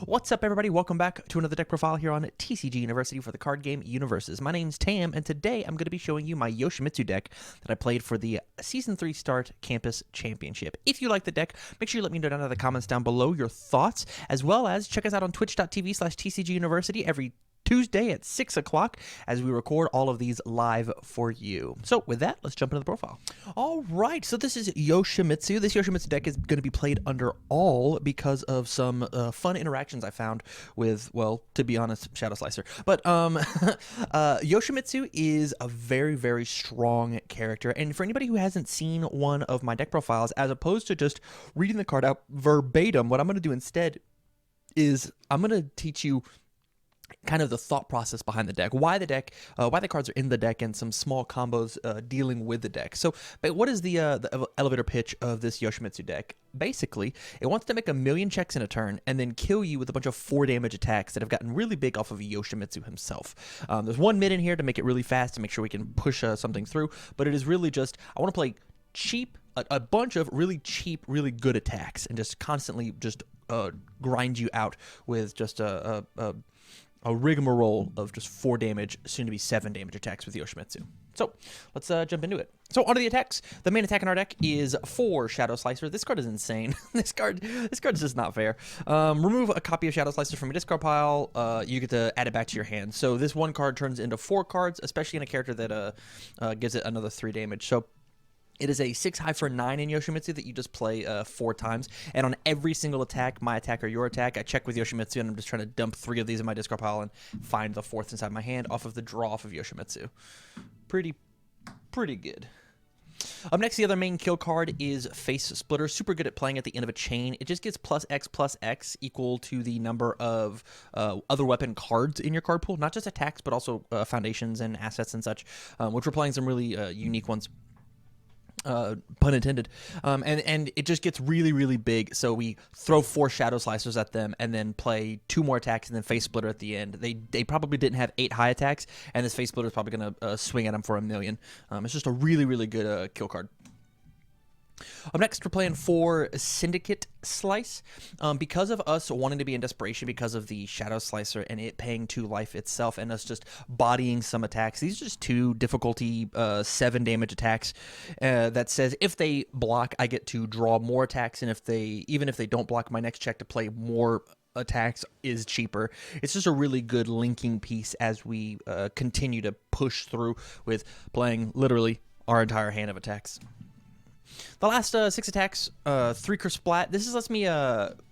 What's up, everybody? Welcome back to another deck profile here on TCG University for the card game UniVersus. My name's Tam, and today I'm going to be showing you my Yoshimitsu deck that I played for the Season 3 Start Campus Championship. If you like the deck, make sure you let me know down in the comments down below your thoughts, as well as check us out on twitch.tv/TCG University every Tuesday at 6 o'clock as we record all of these live for you. So with that, let's jump into the profile. All right, so this is Yoshimitsu. This Yoshimitsu deck is going to be played under all because of some fun interactions I found with, well, to be honest, Shadow Slicer. But Yoshimitsu is a very, very strong character. And for anybody who hasn't seen one of my deck profiles, as opposed to just reading the card out verbatim, what I'm going to do instead is I'm going to teach you kind of the thought process behind the deck, why the cards are in the deck, and some small combos dealing with the deck. So, but what is the elevator pitch of this Yoshimitsu deck? Basically, it wants to make 1,000,000 checks in a turn and then kill you with a bunch of 4 damage attacks that have gotten really big off of Yoshimitsu himself. There's one mid in here to make it really fast to make sure we can push something through, but it is really just, I want to play cheap, a bunch of really cheap, really good attacks, and just constantly just grind you out with just a rigmarole of just 4 damage, soon to be 7 damage attacks with Yoshimitsu. So let's jump into it. So onto the attacks. The main attack in our deck is 4 Shadow Slicer. This card is insane. This card is just not fair. Remove a copy of Shadow Slicer from your discard pile. You get to add it back to your hand. So this one card turns into 4 cards, especially in a character that gives it another 3 damage. So it is a 6 high for 9 in Yoshimitsu that you just play 4 times. And on every single attack, my attack or your attack, I check with Yoshimitsu, and I'm just trying to dump 3 of these in my discard pile and find the 4th inside my hand off of the draw off of Yoshimitsu. Pretty good. Up next, the other main kill card is Face Splitter. Super good at playing at the end of a chain. It just gets +X equal to the number of other weapon cards in your card pool. Not just attacks, but also foundations and assets and such, which we're playing some really unique ones. Pun intended. And it just gets really, really big. So we throw 4 Shadow Slicers at them and then play 2 more attacks and then Face Splitter at the end. They probably didn't have 8 high attacks, and this Face Splitter is probably going to swing at them for 1,000,000. It's just a really, really good kill card. Up next, we're playing 4 Syndicate Slice. Because of us wanting to be in desperation because of the Shadow Slicer and it paying 2 life itself and us just bodying some attacks, these are just 2 difficulty 7 damage attacks that says if they block, I get to draw more attacks, and even if they don't block, my next check to play more attacks is cheaper. It's just a really good linking piece as we continue to push through with playing literally our entire hand of attacks. The last 6 attacks, 3 Curse Splat. This lets me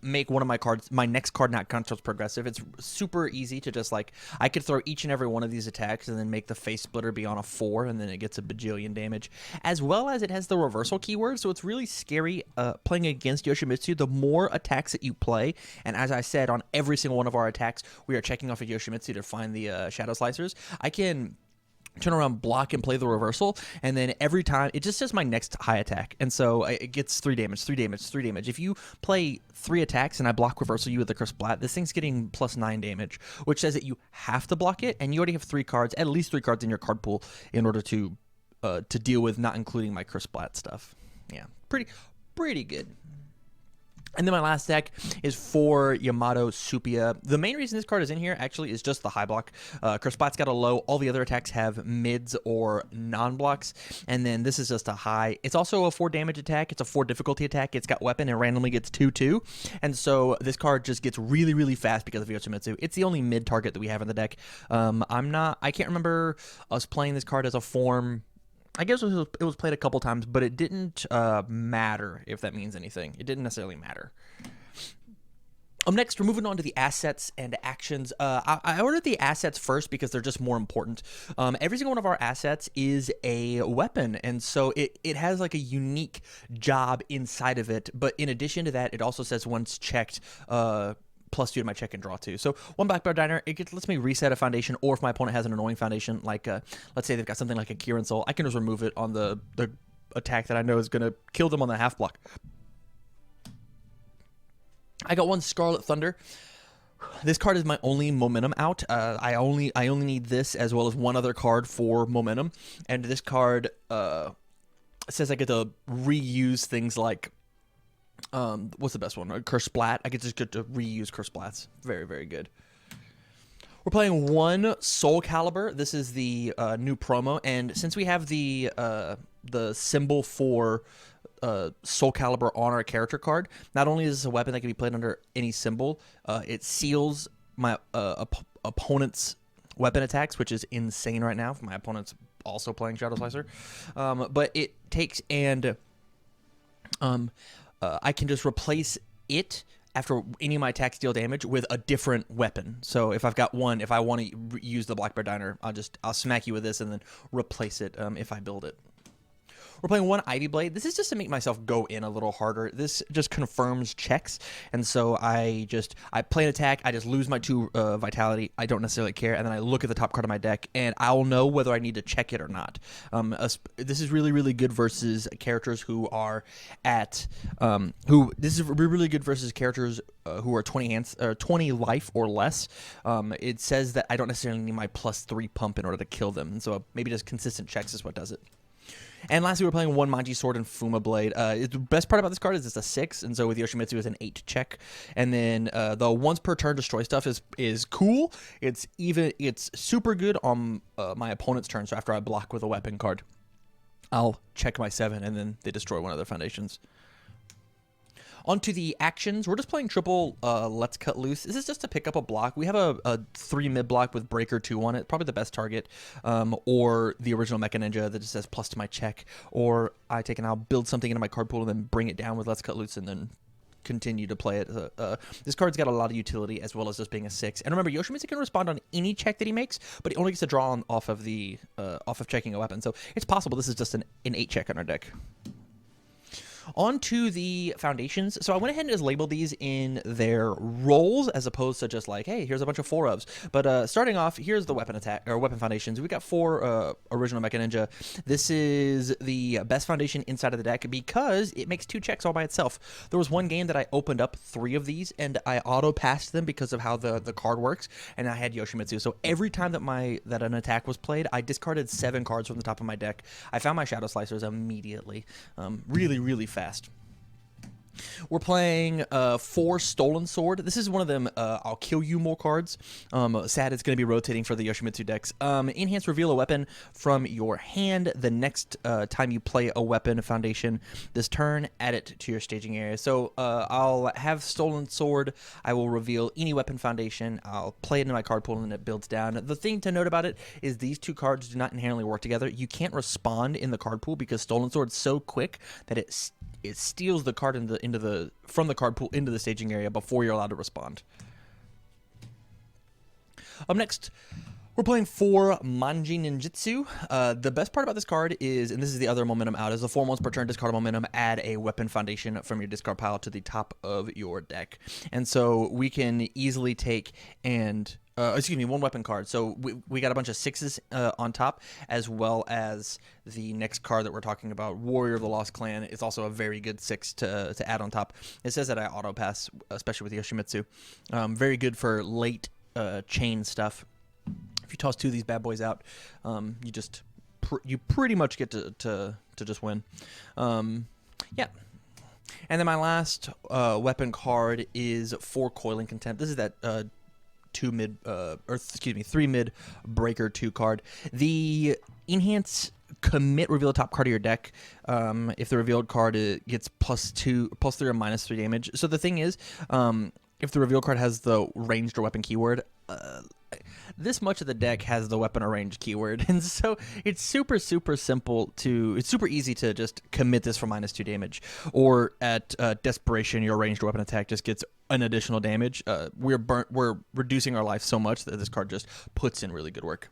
make one of my cards, my next card not construct progressive. It's super easy to just I could throw each and every one of these attacks and then make the Face Splitter be on a 4, and then it gets a bajillion damage. As well as it has the reversal keyword, so it's really scary playing against Yoshimitsu. The more attacks that you play, and as I said, on every single one of our attacks, we are checking off of Yoshimitsu to find the Shadow Slicers. I can turn around, block, and play the reversal, and then every time it just says my next high attack, and so it gets 3 damage, 3 damage, 3 damage. If you play 3 attacks and I block reversal you with the Curse Splat, this thing's getting +9 damage, which says that you have to block it, and you already have 3 cards, at least 3 cards in your card pool in order to deal with not including my Curse Splat stuff. Yeah, pretty good. And then my last deck is 4 Yamato Supia. The main reason this card is in here actually is just the high block. Curse Splat's got a low. All the other attacks have mids or non-blocks. And then this is just a high. It's also a 4 damage attack. It's a 4 difficulty attack. It's got weapon and randomly gets 2/2. And so this card just gets really, really fast because of Yoshimitsu. It's the only mid target that we have in the deck. I can't remember us playing this card as a form. I guess it was played a couple times, but it didn't matter, if that means anything. It didn't necessarily matter. Next, we're moving on to the assets and actions. I ordered the assets first because they're just more important. Every single one of our assets is a weapon, and so it has like a unique job inside of it. But in addition to that, it also says once checked, +2 to my check and draw 2. So 1 Black Bear Diner, lets me reset a foundation, or if my opponent has an annoying foundation, like let's say they've got something like a Kirin Soul, I can just remove it on the attack that I know is going to kill them on the half block. I got 1 Scarlet Thunder. This card is my only momentum out. I only need this as well as 1 other card for momentum, and this card says I get to reuse things like What's the best one? Curse Splat. I just get to reuse Curse Splats. Very, very good. We're playing one Soul Calibur. This is the new promo, and since we have the symbol for Soul Calibur on our character card, not only is this a weapon that can be played under any symbol, it seals my opponent's weapon attacks, which is insane right now. My opponent's also playing Shadow Slicer, but it takes and I can just replace it after any of my attacks deal damage with a different weapon. So if I've got one, if I want to use the Black Bear Diner, I'll smack you with this and then replace it if I build it. We're playing one Ivy Blade. This is just to make myself go in a little harder. This just confirms checks, and so I play an attack. I just lose my 2 vitality. I don't necessarily care, and then I look at the top card of my deck, and I'll know whether I need to check it or not. This is really, really good versus characters who are at This is really good versus characters who are 20 life or less. It says that I don't necessarily need my +3 pump in order to kill them, and so maybe just consistent checks is what does it. And lastly, we're playing one Manji Sword and Fuma Blade. The best part about this card is it's a 6, and so with Yoshimitsu it's an 8 check. And then the once per turn destroy stuff is cool. It's super good on my opponent's turn. So after I block with a weapon card, I'll check my 7, and then they destroy one of their foundations. Onto the actions. We're just playing triple Let's Cut Loose. This is just to pick up a block. We have a 3 mid block with Breaker 2 on it. Probably the best target. Or the original Mecha Ninja that just says plus to my check. Or I take and I'll build something into my card pool and then bring it down with Let's Cut Loose and then continue to play it. This card's got a lot of utility as well as just being a 6. And remember, Yoshimitsu can respond on any check that he makes, but he only gets to draw on off of checking a weapon. So it's possible this is just an 8 check on our deck. On to the foundations. So I went ahead and just labeled these in their roles as opposed to just like, hey, here's a bunch of 4-ofs. But starting off, here's the weapon attack or weapon foundations. We got 4 original Mecha Ninja. This is the best foundation inside of the deck because it makes 2 checks all by itself. There was one game that I opened up 3 of these and I auto passed them because of how the card works, and I had Yoshimitsu. So every time that an attack was played, I discarded 7 cards from the top of my deck. I found my Shadow Slicers immediately. Really, really fast. We're playing 4 Stolen Sword. This is one of them I'll kill you more cards. Sad it's going to be rotating for the Yoshimitsu decks. Enhance reveal a weapon from your hand. The next time you play a weapon foundation this turn, add it to your staging area. So I'll have Stolen Sword. I will reveal any weapon foundation. I'll play it in my card pool and then it builds down. The thing to note about it is these 2 cards do not inherently work together. You can't respond in the card pool because Stolen Sword is so quick that it steals the card from the card pool into the staging area before you're allowed to respond. Up next, we're playing 4 Manji Ninjutsu. The best part about this card is, and this is the other momentum out, is the 4 once per turn discard momentum, add a weapon foundation from your discard pile to the top of your deck. And so we can easily take and one weapon card. So we got a bunch of 6s on top, as well as the next card that we're talking about, Warrior of the Lost Clan. It's also a very good 6 to add on top. It says that I auto pass, especially with Yoshimitsu. Very good for late chain stuff. If you toss 2 of these bad boys out, you pretty much get to just win. Yeah. And then my last weapon card is 4 Coiling Contempt. This is that 3 mid Breaker 2 card. The enhance commit reveal the top card of your deck. If the revealed card gets +3 or -3 damage. So the thing is, if the reveal card has the ranged or weapon keyword, this much of the deck has the weapon or range keyword, and so it's super simple it's super easy to just commit this for -2 damage, or at desperation your ranged weapon attack just gets an additional damage. We're reducing our life so much that this card just puts in really good work.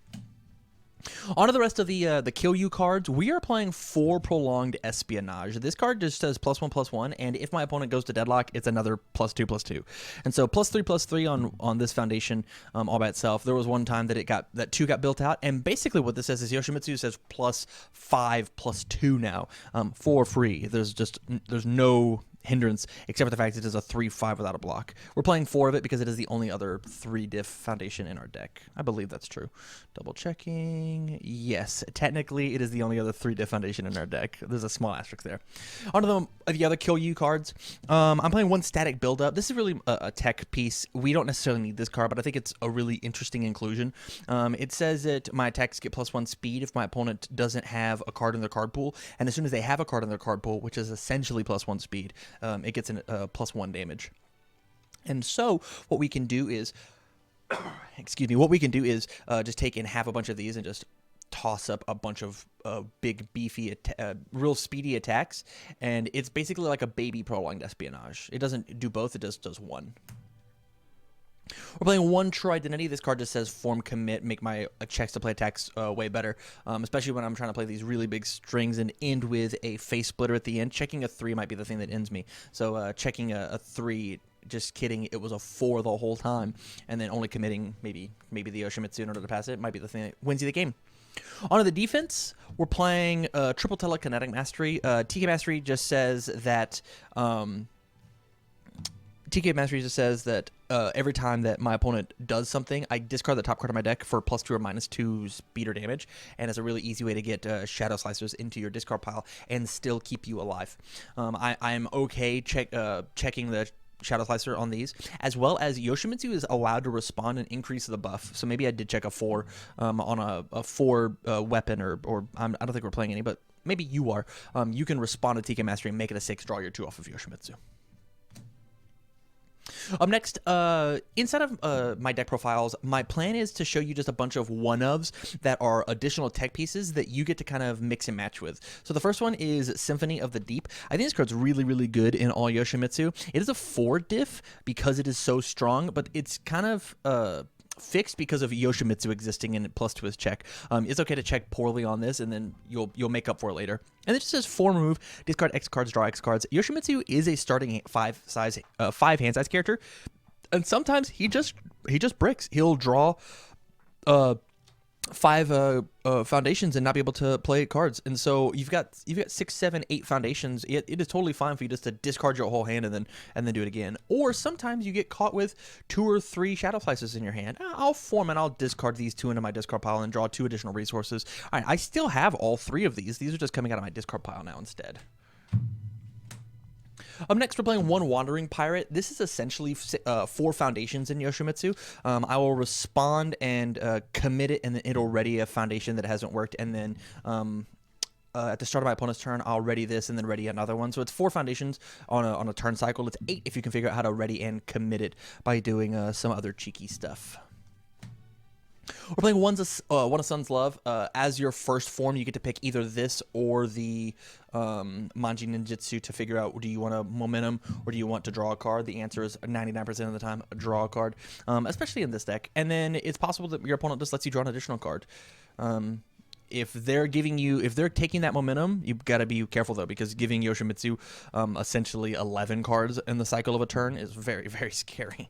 On to the rest of the kill you cards. We are playing 4 Prolonged Espionage. This card just says +1/+1, and if my opponent goes to deadlock, it's another +2/+2. And so +3/+3 on this foundation all by itself. There was one time that 2 got built out, and basically what this says is Yoshimitsu says +5/+2 now for free. There's no hindrance, except for the fact it is a 3/5 without a block. We're playing 4 of it because it is the only other 3 diff foundation in our deck. I believe that's true. Double checking. Yes, technically it is the only other 3 diff foundation in our deck. There's a small asterisk there. On to the other kill you cards. I'm playing 1 static build up. This is really a tech piece. We don't necessarily need this card, but I think it's a really interesting inclusion. It says that my attacks get +1 speed if my opponent doesn't have a card in their card pool, and as soon as they have a card in their card pool, which is essentially +1 speed, it gets a +1 damage. And so what we can do is, excuse me, what we can do is just take and have a bunch of these and just toss up a bunch of big, beefy, real speedy attacks, and it's basically like a baby prolonged espionage. It doesn't do both, it just does one. We're playing 1 True Identity. This card just says form commit, make my checks to play attacks way better, especially when I'm trying to play these really big strings and end with a face splitter at the end. Checking a 3 might be the thing that ends me. So checking a 3, just kidding, it was a 4 the whole time, and then only committing maybe the Yoshimitsu in order to pass it might be the thing that wins you the game. On to the defense, we're playing triple telekinetic mastery. TK Mastery just says that every time that my opponent does something, I discard the top card of my deck for +2 or -2 speed or damage, and it's a really easy way to get Shadow Slicers into your discard pile and still keep you alive. I'm okay checking the Shadow Slicer on these, as well as Yoshimitsu is allowed to respond and increase the buff. So maybe I did check a 4 on a 4 weapon, or I don't think we're playing any, but maybe you are. You can respond to TK Mastery and make it a 6, draw your 2 off of Yoshimitsu. Up next, inside of my deck profiles, my plan is to show you just a bunch of one-ofs that are additional tech pieces that you get to kind of mix and match with. So the first one is Symphony of the Deep. I think this card's really, really good in all Yoshimitsu. It is a 4 diff because it is so strong, but it's kind of fixed because of Yoshimitsu existing and +2 his check. It's okay to check poorly on this, and then you'll make up for it later. And it just says 4 move, discard X cards, draw X cards. Yoshimitsu is a starting 5 hand size character, and sometimes he just bricks. He'll draw 5 foundations and not be able to play cards, and so you've got 6, 7, 8 foundations. It is totally fine for you just to discard your whole hand and then do it again. Or sometimes you get caught with 2 or 3 Shadow Slices in your hand. I'll form and I'll discard these 2 into my discard pile and draw 2 additional resources. All right, I still have all 3 of these. These are just coming out of my discard pile now instead. Up next, we're playing 1 Wandering Pirate. This is essentially 4 foundations in Yoshimitsu. I will respond and commit it, and then it'll ready a foundation that hasn't worked, and then at the start of my opponent's turn, I'll ready this and then ready another one. So it's 4 foundations on a turn cycle. It's 8 if you can figure out how to ready and commit it by doing some other cheeky stuff. We're playing One of Sun's Love. As your first form, you get to pick either this or the Manji Ninjutsu to figure out, do you want a momentum or do you want to draw a card? The answer is 99% of the time, draw a card, especially in this deck. And then it's possible that your opponent just lets you draw an additional card. If they're taking that momentum, you've got to be careful though, because giving Yoshimitsu essentially 11 cards in the cycle of a turn is very, very scary.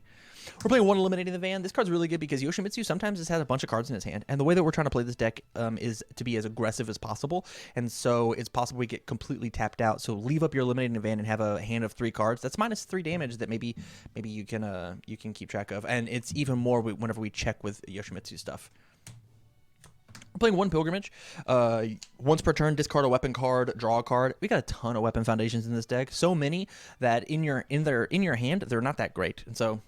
We're playing 1 Eliminating the Van. This card's really good because Yoshimitsu sometimes just has a bunch of cards in his hand, and the way that we're trying to play this deck is to be as aggressive as possible, and so it's possible we get completely tapped out. So leave up your Eliminating the Van and have a hand of 3 cards. That's -3 damage that maybe you can keep track of, and it's even more whenever we check with Yoshimitsu stuff. We're playing 1 Pilgrimage. Once per turn, discard a weapon card, draw a card. We got a ton of weapon foundations in this deck, so many that in your hand they're not that great, and so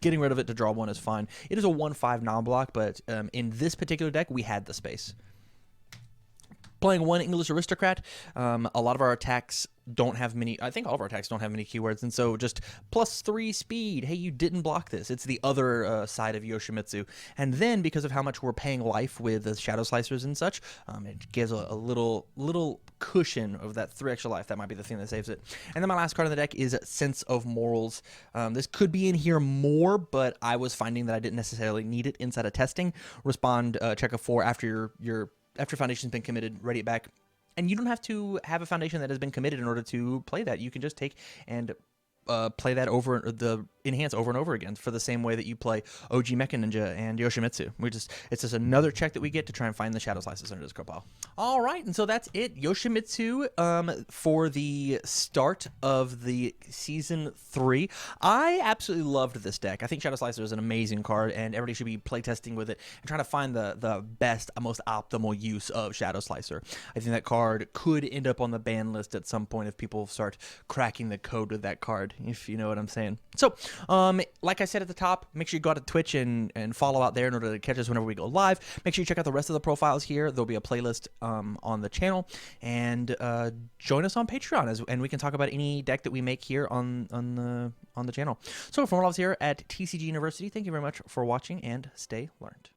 getting rid of it to draw 1 is fine. It is a 1/5 non-block, but in this particular deck, we had the space. Playing 1 English Aristocrat. A lot of our attacks don't have many. I think all of our attacks don't have many keywords, and so just +3 speed. Hey, you didn't block this. It's the other side of Yoshimitsu. And then because of how much we're paying life with the Shadow Slicers and such, it gives a little cushion of that 3 extra life. That might be the thing that saves it. And then my last card in the deck is Sense of Morals. This could be in here more, but I was finding that I didn't necessarily need it inside of testing. Respond, check a 4 after your foundation's been committed, ready it back. And you don't have to have a foundation that has been committed in order to play that. You can just take and play that enhance over and over again for the same way that you play OG Mecha Ninja and Yoshimitsu. It's just another check that we get to try and find the Shadow Slices under discard pile. All right, and so that's it. Yoshimitsu for the start of the Season 3. I absolutely loved this deck. I think Shadow Slicer is an amazing card, and everybody should be playtesting with it and trying to find the best, most optimal use of Shadow Slicer. I think that card could end up on the ban list at some point if people start cracking the code with that card, if you know what I'm saying. So, like I said at the top, make sure you go out to Twitch and follow out there in order to catch us whenever we go live. Make sure you check out the rest of the profiles here. There'll be a playlist on the channel, and join us on Patreon and we can talk about any deck that we make here on the channel. So from all of us here at TCG University, thank you very much for watching, and stay learned.